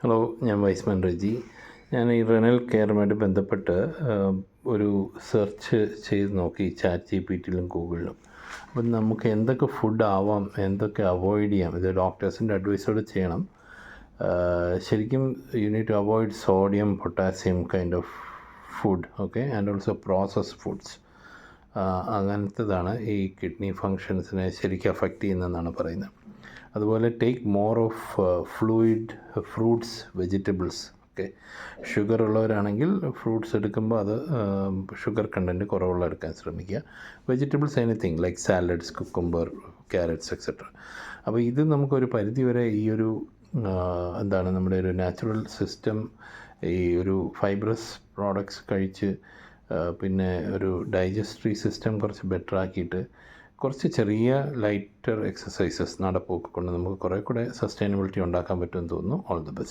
Hello, ഞാൻ Wiseman Reji. ഞാൻ ഈ റെനൽ കെയറുമായിട്ട് ബന്ധപ്പെട്ട് ഒരു സെർച്ച് ചെയ്ത് നോക്കി ChatGPTയിലും ഗൂഗിളിലും. അപ്പം നമുക്ക് എന്തൊക്കെ ഫുഡ് ആവാം, എന്തൊക്കെ അവോയ്ഡ് ചെയ്യാം, ഇത് ഡോക്ടേഴ്സിൻ്റെ അഡ്വൈസോടെ ചെയ്യണം. ശരിക്കും you need to avoid sodium, potassium kind of food, okay, and also processed foods. അങ്ങനത്തതാണ് ഈ കിഡ്നി ഫങ്ഷൻസിനെ ശരിക്കും അഫക്റ്റ് ചെയ്യുന്നതെന്നാണ് പറയുന്നത്. അതുപോലെ take more of fluid fruits, vegetables. Okay, sugar ഉള്ളവരാണെങ്കിൽ ഫ്രൂട്ട്സ് എടുക്കുമ്പോൾ അത് ഷുഗർ കണ്ടൻറ്റ് കുറവുള്ള എടുക്കാൻ ശ്രമിക്കുക. Vegetables anything like salads, cucumber, carrots etcetera. അപ്പോൾ ഇത് നമുക്കൊരു പരിധിവരെ ഈ ഒരു എന്താണ് നമ്മുടെ ഒരു നാച്ചുറൽ സിസ്റ്റം ഈ ഒരു ഫൈബ്രസ് പ്രോഡക്ട്സ് കഴിച്ച് പിന്നെ ഒരു ഡൈജസ്റ്ററി സിസ്റ്റം കുറച്ച് ബെറ്റർ ആക്കിയിട്ട് കുറച്ച് ചെറിയ ലൈറ്റർ എക്സസൈസസ് നടപ്പൊക്കെ കൊണ്ട് നമുക്ക് കുറേ കൂടെ സസ്റ്റൈനബിലിറ്റി ഉണ്ടാക്കാൻ പറ്റുമെന്ന് തോന്നുന്നു. All the best.